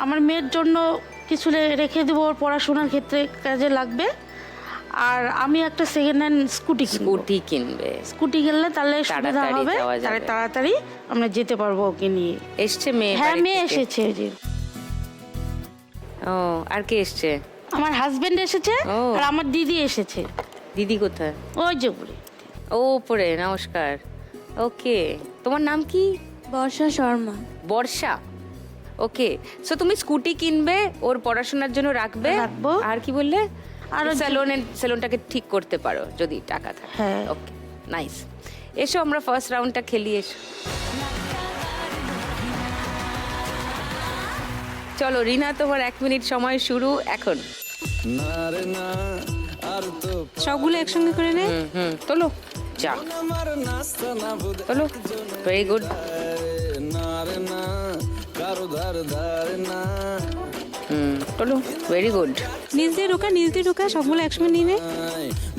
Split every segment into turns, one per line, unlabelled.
আমার মেয়ের জন্য কিছু রেখে দেবো, ওর পড়াশোনার ক্ষেত্রে কাজে লাগবে। আর আমি একটা সেকেন্ড হ্যান্ড স্কুটি
কিনবে।
স্কুটি কিনলে তাহলে সুবিধা হবে, তাহলে তাড়াতাড়ি আমরা যেতে পারবো ওকে নিয়ে।
এসছে মেয়ে?
হ্যাঁ, মেয়ে এসেছে। জি।
ও, আর কে এসছে?
আমার হাজবেন্ড এসেছে আর আমার দিদি এসেছে।
দিদি কোথায়?
ওই যে উপরে।
ও উপরে। নমস্কার। ওকে, তোমার নাম কি?
বর্ষা শর্মা।
বর্ষা। ওকে, সো তুমি স্কুটি কিনবে, ওর পড়াশোনার জন্য রাখবো। আর কি বললে? আর সেলুনটাকে ঠিক করতে পারো যদি টাকা থাকে।
হ্যাঁ।
ওকে, নাইস। এসো আমরা ফার্স্ট রাউন্ডটা খেলি। এসো, চলো রিনা, তোমার 1 মিনিট সময় শুরু এখন।
সবগুলো একসঙ্গে করে নে।
চলো যা, চলো। Very good. চলো, ভেরি গুড।
নিজ দিয়ে ঢোকা সবগুলো একসঙ্গে নিয়ে নে।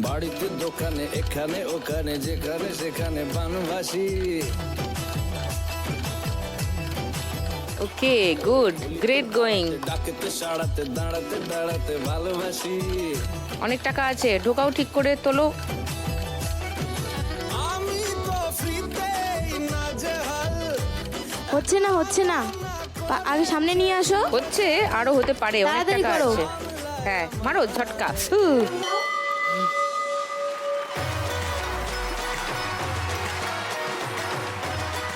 বাড়িতে দোকানে এখানে ওখানে যেখানে সেখানে বানবাসী।
ওকে, গুড, গ্রেট গোয়িং।
ডাকতে সাড়াতে দাঁড়াতে দাঁড়াতে ভালোবাসি।
অনেক টাকা আছে, ঢোকাও ঠিক করে তোলো।
আমি তো ফ্রিতেই নাজেহাল।
হচ্ছে না আগে সামনে নিয়ে আসো।
হচ্ছে, আরো হতে পারে, অনেক
তাড়াতাড়ি
টাকা
করো।
আছে। হ্যাঁ, মারো ঝটকা।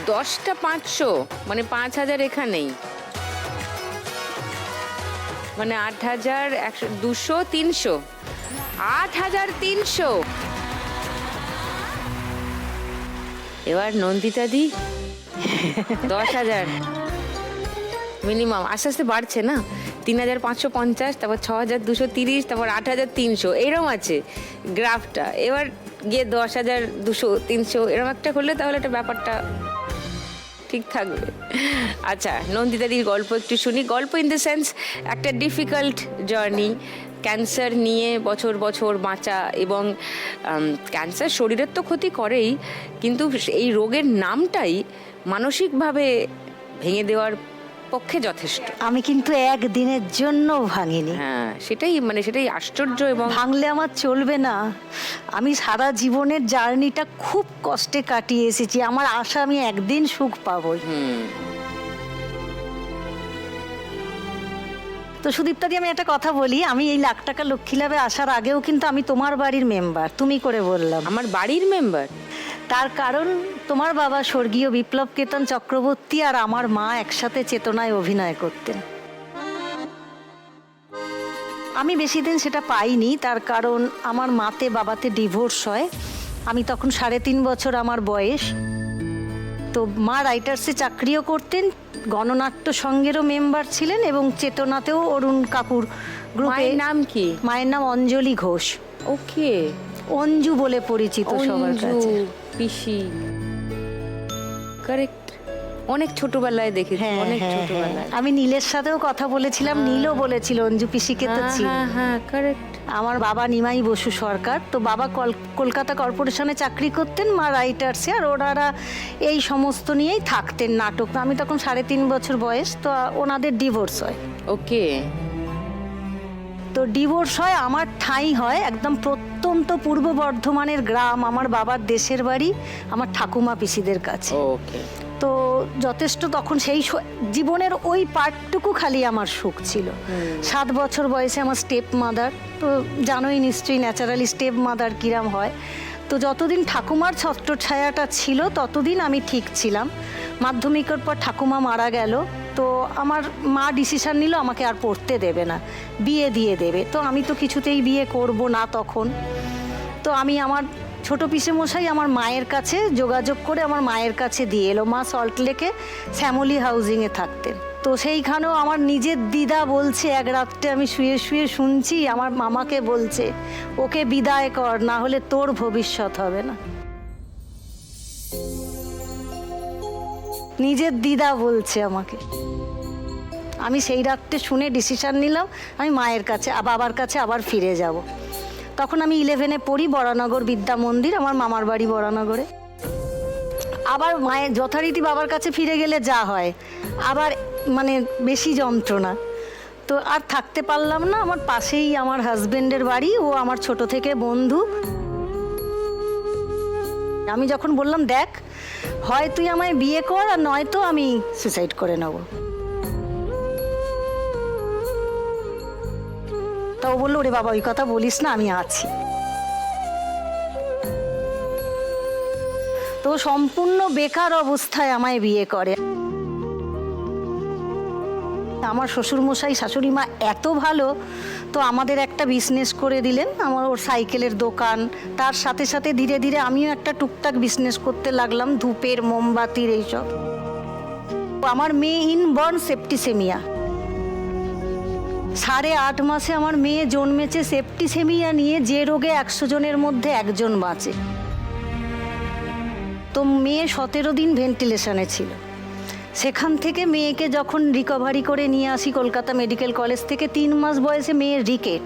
10টা 500 মানে 5000 এখানেই, মানে 8000, 200, 300, 8300। এবার নন্দিতা দি 10,000 মিনিমাম। আস্তে আস্তে বাড়ছে না? 3550, তারপর 6230, তারপর 8300, এরকম আছে গ্রাফটা। এবার গিয়ে 10,000, 200, 300 এরকম একটা করলে তাহলে একটা ব্যাপারটা ঠিক থাকবে। আচ্ছা, নন্দিতাদির গল্প একটু শুনি। গল্প ইন দ্য সেন্স একটা ডিফিকাল্ট জার্নি, ক্যান্সার নিয়ে বছর বছর বাঁচা, এবং ক্যান্সার শরীরের তো ক্ষতি করেই, কিন্তু এই রোগের নামটাই মানসিকভাবে ভেঙে দেওয়ার পক্ষে যথেষ্ট।
আমি কিন্তু একদিনের জন্য ভাঙিনি।
হ্যাঁ, সেটাই আশ্চর্য। এবং
ভাঙলে আমার চলবে না। আমি সারা জীবনের জার্নিটা খুব কষ্টে কাটিয়ে এসেছি। আমার আশা আমি একদিন সুখ পাবই। তো সুদীপ্তাদি, আমি একটা কথা বলি, আমি এই 1,00,000 টাকা লক্ষ্মী লাভে আসার আগেও কিন্তু আমি তোমার বাড়ির মেম্বার। তুমি করে বললাম
আমার বাড়ির মেম্বার।
তার কারণ তোমার বাবা স্বর্গীয় বিপ্লব কেতন চক্রবর্তী আর আমার মা একসাথে চেতনায় অভিনয় করতেন। আমি বেশি দিন সেটা পাইনি, তার কারণ আমার মাতে বাবাতে ডিভোর্স হয়। আমি তখন 3.5 বছর আমার বয়স। তো মা রাইটার্সে চাকরিও করতেন, গণনাট্য সংঘেরও মেম্বার ছিলেন, এবং চেতনাতেও অরুণ কাপুর গ্রুপে।
মায়ের নাম কি?
মায়ের নাম অঞ্জলি ঘোষ।
ওকে,
অঞ্জু বলে পরিচিত সবার কাছে।
পিসি, কারেক্ট। অনেক ছোটবেলায় দেখেছি, অনেক ছোটবেলায়।
আমি নীলের সাথেও কথা বলেছিলাম, নীলও বলেছিল অঞ্জু পিসিকে তো চিনি।
হ্যাঁ, কারেক্ট।
আমার বাবা নিমাই বসু সরকার। তো বাবা কলকাতা কর্পোরেশনে চাকরি করতেন, মা রাইটার্সে, আর ওনারা এই সমস্ত নিয়েই থাকতেন নাটক। আমি তখন 3.5 বছর বয়স। তো ওনাদের ডিভোর্স হয়।
ওকে।
তো ডিভোর্স হয়, আমার ঠাঁই হয় একদম প্রত্যন্ত পূর্ব বর্ধমানের গ্রাম, আমার বাবার দেশের বাড়ি, আমার ঠাকুমা পিসিদের কাছে।
ওকে।
তো যথেষ্ট তখন সেই জীবনের ওই পার্টটুকু খালি আমার সুখ ছিল। 7 বছর বয়সে আমার স্টেপ মাদার, তো জানোই নিশ্চয়ই ন্যাচারালি স্টেপ মাদার কিরাম হয়। তো যতদিন ঠাকুমার ছত্রছায়াটা ছিল ততদিন আমি ঠিক ছিলাম। মাধ্যমিকের পর ঠাকুমা মারা গেল। তো আমার মা ডিসিশন নিল আমাকে আর পড়তে দেবে না, বিয়ে দিয়ে দেবে। তো আমি তো কিছুতেই বিয়ে করব না তখন। তো আমি আমার ছোট পিসে মশাই আমার মায়ের কাছে যোগাযোগ করে আমার মায়ের কাছে দিয়ে এলো। মা সল্টলেকে শ্যামলী হাউজিংয়ে থাকতেন। তো সেইখানেও আমার নিজের দিদা বলছে, এক রাত্রে আমি শুয়ে শুয়ে শুনছি আমার মামাকে বলছে, ওকে বিদায় কর, না হলে তোর ভবিষ্যৎ হবে না। নিজের দিদা বলছে আমাকে। আমি সেই রাত্রে শুনে ডিসিশন নিলাম আমি মায়ের কাছে, বাবার কাছে আবার ফিরে যাব। তখন আমি 11-এ পড়ি, বরানগর বিদ্যা মন্দির, আমার মামার বাড়ি বরানগরে। আবার মায়ের যথারীতি বাবার কাছে ফিরে গেলে যা হয়, আবার মানে বেশি যন্ত্রণা। তো আর থাকতে পারলাম না, আমার পাশেই আমার হাজবেন্ডের বাড়ি, ও আমার ছোট থেকে বন্ধু। আমি যখন বললাম দেখ হয় তুই আমায় বিয়ে কর আর নয়তো আমি সুসাইড করে নেব, তা ও বললো ওরে বাবা ওই কথা বলিস না, আমি আছি। তো সম্পূর্ণ বেকার অবস্থায় আমায় বিয়ে করে। আমার শ্বশুরমশাই শাশুড়ি মা এত ভালো, তো আমাদের একটা বিজনেস করে দিলেন, আমার ওর সাইকেলের দোকান। তার সাথে সাথে ধীরে ধীরে আমিও একটা টুকটাক বিজনেস করতে লাগলাম, ধূপের, মোমবাতির এইসব। আমার মেয়ে ইনবর্ন সেপ্টিসেমিয়া, 8.5 মাসে আমার মেয়ে জন্মেছে সেপ্টিসেমিয়া নিয়ে, যে রোগে 100 জনের মধ্যে 1 জন বাঁচে। তো মেয়ে 17 দিন ভেন্টিলেশনে ছিল। সেখান থেকে মেয়েকে যখন রিকভারি করে নিয়ে আসি কলকাতা মেডিকেল কলেজ থেকে, 3 মাস বয়সে মেয়ের রিকেট।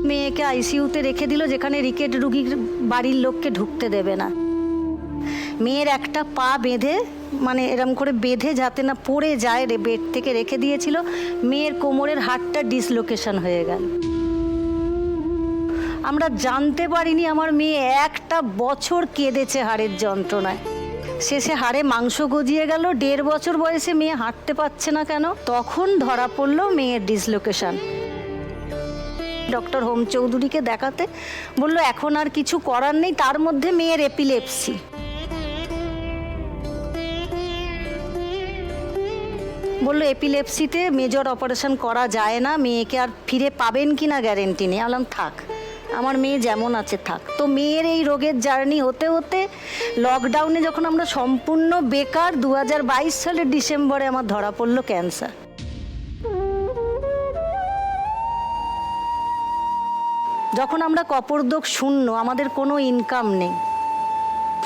মেয়েকে আইসিইউতে রেখে দিল, যেখানে রিকেট রুগীর বাড়ির লোককে ঢুকতে দেবে না। মেয়ের একটা পা বেঁধে, মানে এরম করে বেঁধে যাতে না পড়ে যায়, বেড থেকে রেখে দিয়েছিল। মেয়ের কোমরের হাড়টা ডিসলোকেশন হয়ে গেল। আমরা জানতে পারিনি আমার মেয়ে 1টা বছর কেঁদেছে হাড়ের যন্ত্রণায়। শেষে হাড়ে মাংস গজিয়ে গেল। 1.5 বছর বয়সে মেয়ে হাঁটতে পারছে না কেন, তখন ধরা পড়লো মেয়ের ডিসলোকেশন। ডক্টর হোম চৌধুরীকে দেখাতে বললো এখন আর কিছু করার নেই, তার মধ্যে মেয়ের এপিলেপসি। বললো এপিলেপসিতে মেজর অপারেশন করা যায় না, মেয়েকে আর ফিরে পাবেন কি না গ্যারেন্টি নেই। বললাম থাক, আমার মেয়ে যেমন আছে থাক। তো মেয়ের এই রোগের জার্নি হতে হতে লকডাউনে যখন আমরা সম্পূর্ণ বেকার, 2022 সালের ডিসেম্বরে আমার ধরা পড়লো ক্যান্সার। যখন আমরা কপরদক শূন্য, আমাদের কোনো ইনকাম নেই,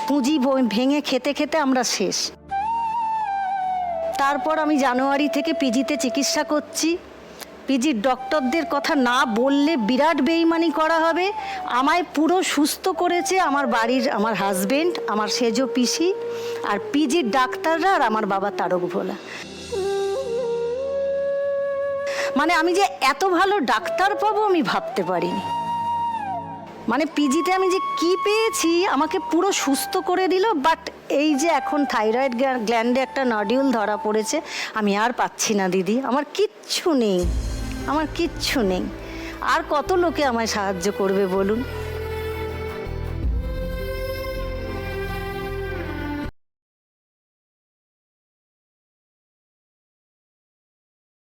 পুঁজি ভেঙে খেতে খেতে আমরা শেষ। তারপর আমি জানুয়ারি থেকে পিজিতে চিকিৎসা করছি। পিজির ডক্টরদের কথা না বললে বিরাট বেইমানি করা হবে। আমায় পুরো সুস্থ করেছে আমার বাড়ির আমার হাজবেন্ড, আমার সেজ পিসি, আর পিজির ডাক্তাররা, আর আমার বাবা তারক ভোলা। মানে আমি যে এত ভালো ডাক্তার পাবো আমি ভাবতে পারিনি। মানে পিজিতে আমি যে কি পেয়েছি, আমাকে পুরো সুস্থ করে দিল। বাট এই যে এখন থাইরয়েড গ্ল্যান্ডে একটা নডিউল ধরা পড়েছে, আমি আর পাচ্ছি না দিদি, আমার কিচ্ছু নেই, আমার কিচ্ছু নেই। আর কত লোকে আমায় সাহায্য করবে বলুন।